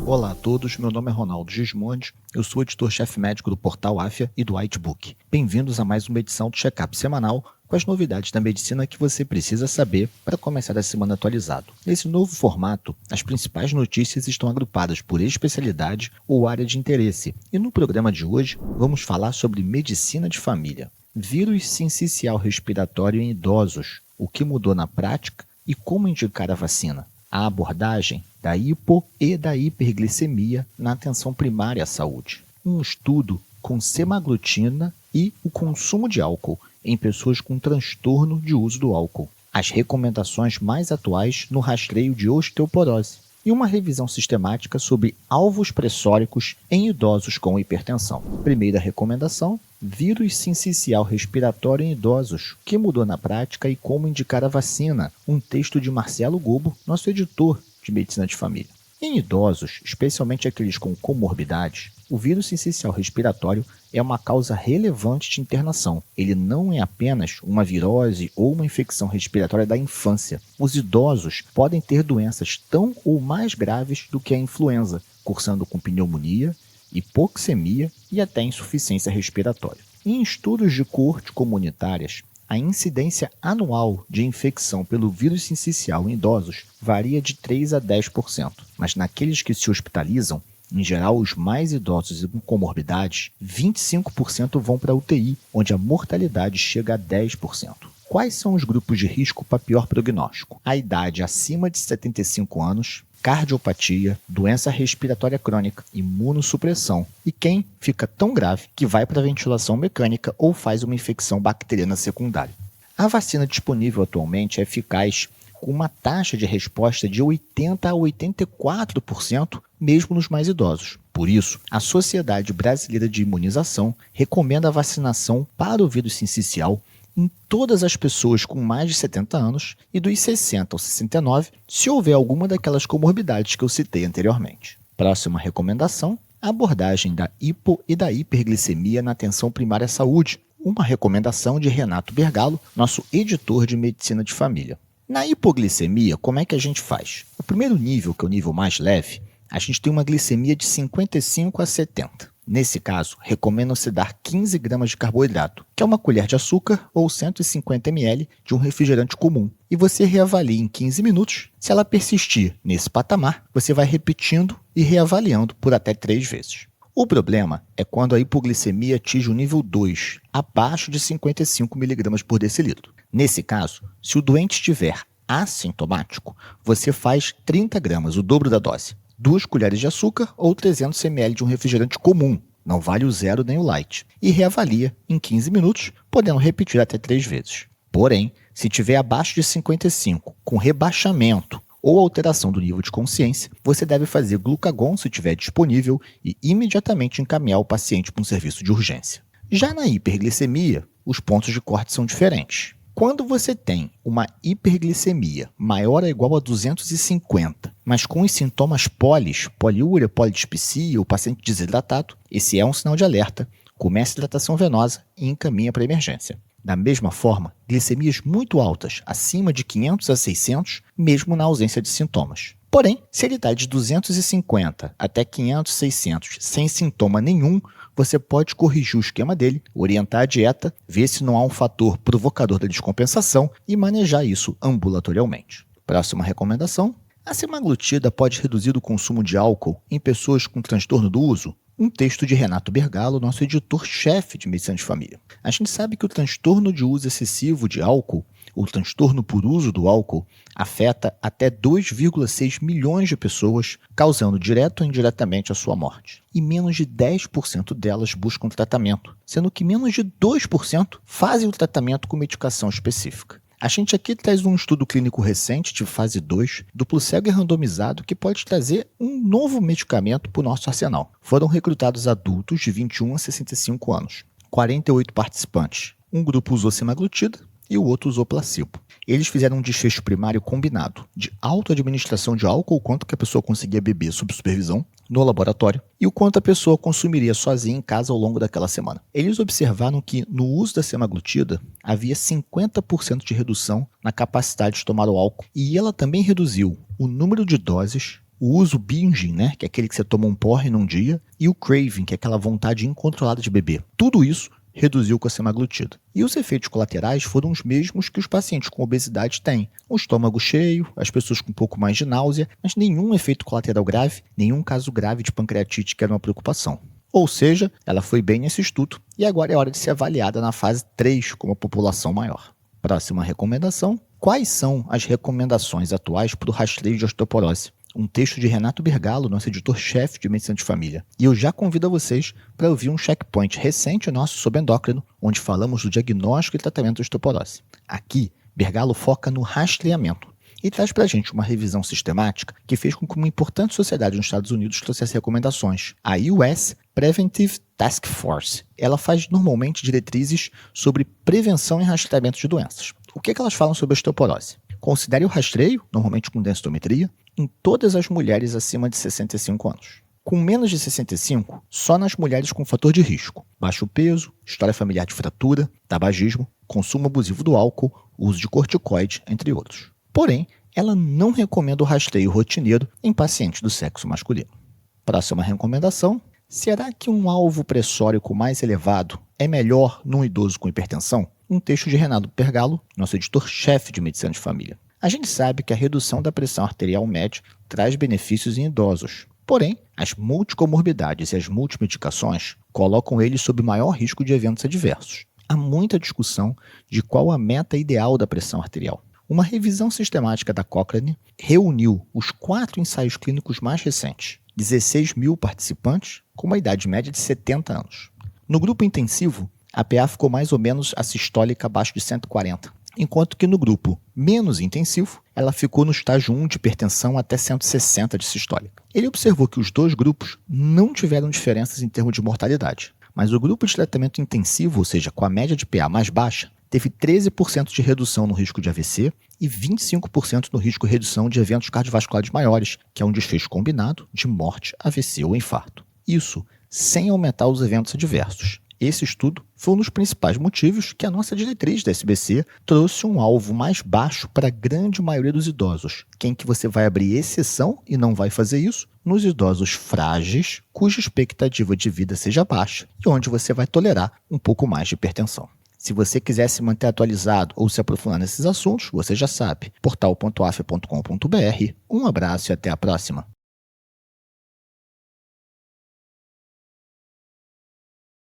Olá a todos, meu nome é Ronaldo Gismondi, eu sou editor-chefe médico do portal Afya e do Whitebook. Bem-vindos a mais uma edição do Check-up semanal com as novidades da medicina que você precisa saber para começar a semana atualizado. Nesse novo formato, as principais notícias estão agrupadas por especialidade ou área de interesse, e no programa de hoje vamos falar sobre medicina de família. Vírus sincicial respiratório em idosos, o que mudou na prática e como indicar a vacina. A abordagem da hipo e da hiperglicemia na atenção primária à saúde. Um estudo com semaglutida e o consumo de álcool em pessoas com transtorno de uso do álcool. As recomendações mais atuais no rastreio de osteoporose. E uma revisão sistemática sobre alvos pressóricos em idosos com hipertensão. Primeira recomendação: vírus sincicial respiratório em idosos, que mudou na prática e como indicar a vacina. Um texto de Marcelo Gobo, nosso editor de medicina de família. Em idosos, especialmente aqueles com comorbidades, o vírus sincicial respiratório é uma causa relevante de internação. Ele não é apenas uma virose ou uma infecção respiratória da infância. Os idosos podem ter doenças tão ou mais graves do que a influenza, cursando com pneumonia, hipoxemia e até insuficiência respiratória. Em estudos de coorte comunitárias, a incidência anual de infecção pelo vírus sincicial em idosos varia de 3 a 10%, mas naqueles que se hospitalizam, em geral os mais idosos e com comorbidades, 25% vão para a UTI, onde a mortalidade chega a 10%. Quais são os grupos de risco para pior prognóstico? A idade acima de 75 anos, cardiopatia, doença respiratória crônica, imunossupressão e quem fica tão grave que vai para a ventilação mecânica ou faz uma infecção bacteriana secundária. A vacina disponível atualmente é eficaz com uma taxa de resposta de 80% a 84%, mesmo nos mais idosos. Por isso, a Sociedade Brasileira de Imunização recomenda a vacinação para o vírus sincicial em todas as pessoas com mais de 70 anos e dos 60 aos 69, se houver alguma daquelas comorbidades que eu citei anteriormente. Próxima recomendação: a abordagem da hipo e da hiperglicemia na atenção primária à saúde. Uma recomendação de Renato Bergalo, nosso editor de medicina de família. Na hipoglicemia, como é que a gente faz? O primeiro nível, que é o nível mais leve, a gente tem uma glicemia de 55 a 70. Nesse caso, recomenda-se dar 15 gramas de carboidrato, que é uma colher de açúcar ou 150 ml de um refrigerante comum. E você reavalia em 15 minutos. Se ela persistir nesse patamar, você vai repetindo e reavaliando por até 3 vezes. O problema é quando a hipoglicemia atinge o nível 2, abaixo de 55 mg por decilitro. Nesse caso, se o doente estiver assintomático, você faz 30 gramas, o dobro da dose. 2 colheres de açúcar ou 300 ml de um refrigerante comum, não vale o zero nem o light, e reavalia em 15 minutos, podendo repetir até 3 vezes. Porém, se estiver abaixo de 55, com rebaixamento ou alteração do nível de consciência, você deve fazer glucagon se estiver disponível e imediatamente encaminhar o paciente para um serviço de urgência. Já na hiperglicemia, os pontos de corte são diferentes. Quando você tem uma hiperglicemia maior ou igual a 250, mas com os sintomas poliúria, polidispepsia, o paciente desidratado, esse é um sinal de alerta, comece a hidratação venosa e encaminha para a emergência. Da mesma forma, glicemias muito altas, acima de 500 a 600, mesmo na ausência de sintomas. Porém, se ele está de 250 até 500, 600, sem sintoma nenhum, você pode corrigir o esquema dele, orientar a dieta, ver se não há um fator provocador da descompensação e manejar isso ambulatorialmente. Próxima recomendação: a semaglutida pode reduzir o consumo de álcool em pessoas com transtorno do uso? Um texto de Renato Bergalo, nosso editor-chefe de medicina de família. A gente sabe que o transtorno de uso excessivo de álcool, o transtorno por uso do álcool, afeta até 2,6 milhões de pessoas, causando direto ou indiretamente a sua morte. E menos de 10% delas buscam tratamento, sendo que menos de 2% fazem o tratamento com medicação específica. A gente aqui traz um estudo clínico recente de fase 2, duplo cego e randomizado, que pode trazer um novo medicamento para o nosso arsenal. Foram recrutados adultos de 21 a 65 anos, 48 participantes. Um grupo usou semaglutida e o outro usou placebo. Eles fizeram um desfecho primário combinado de autoadministração de álcool, o quanto que a pessoa conseguia beber sob supervisão no laboratório, e o quanto a pessoa consumiria sozinha em casa ao longo daquela semana. Eles observaram que no uso da semaglutida havia 50% de redução na capacidade de tomar o álcool, e ela também reduziu o número de doses, o uso binging, né, que é aquele que você toma um porre num dia, e o craving, que é aquela vontade incontrolada de beber. Tudo isso reduziu com a semaglutida. E os efeitos colaterais foram os mesmos que os pacientes com obesidade têm. O estômago cheio, as pessoas com um pouco mais de náusea, mas nenhum efeito colateral grave, nenhum caso grave de pancreatite que era uma preocupação. Ou seja, ela foi bem nesse estudo e agora é hora de ser avaliada na fase 3 com uma população maior. Próxima recomendação. Quais são as recomendações atuais para o rastreio de osteoporose? Um texto de Renato Bergalo, nosso editor-chefe de Medicina de Família. E eu já convido a vocês para ouvir um checkpoint recente nosso sobre endócrino, onde falamos do diagnóstico e tratamento da osteoporose. Aqui, Bergalo foca no rastreamento e traz para a gente uma revisão sistemática que fez com que uma importante sociedade nos Estados Unidos trouxesse recomendações. A US Preventive Task Force. Ela faz normalmente diretrizes sobre prevenção e rastreamento de doenças. O que elas falam sobre a osteoporose? Considere o rastreio, normalmente com densitometria, em todas as mulheres acima de 65 anos. Com menos de 65, só nas mulheres com fator de risco, baixo peso, história familiar de fratura, tabagismo, consumo abusivo do álcool, uso de corticoide, entre outros. Porém, ela não recomenda o rastreio rotineiro em pacientes do sexo masculino. Próxima recomendação. Será que um alvo pressórico mais elevado é melhor num idoso com hipertensão? Um texto de Renato Bergalo, nosso editor-chefe de Medicina de Família. A gente sabe que a redução da pressão arterial média traz benefícios em idosos. Porém, as multicomorbidades e as multimedicações colocam eles sob maior risco de eventos adversos. Há muita discussão de qual a meta ideal da pressão arterial. Uma revisão sistemática da Cochrane reuniu os 4 ensaios clínicos mais recentes, 16 mil participantes com uma idade média de 70 anos. No grupo intensivo, a PA ficou mais ou menos assistólica abaixo de 140, enquanto que no grupo menos intensivo, ela ficou no estágio 1 de hipertensão até 160 de sistólica. Ele observou que os dois grupos não tiveram diferenças em termos de mortalidade, mas o grupo de tratamento intensivo, ou seja, com a média de PA mais baixa, teve 13% de redução no risco de AVC e 25% no risco de redução de eventos cardiovasculares maiores, que é um desfecho combinado de morte, AVC ou infarto. Isso sem aumentar os eventos adversos. Esse estudo foi um dos principais motivos que a nossa diretriz da SBC trouxe um alvo mais baixo para a grande maioria dos idosos. Quem que você vai abrir exceção e não vai fazer isso? Nos idosos frágeis, cuja expectativa de vida seja baixa e onde você vai tolerar um pouco mais de hipertensão. Se você quiser se manter atualizado ou se aprofundar nesses assuntos, você já sabe, portal.af.com.br. Um abraço e até a próxima.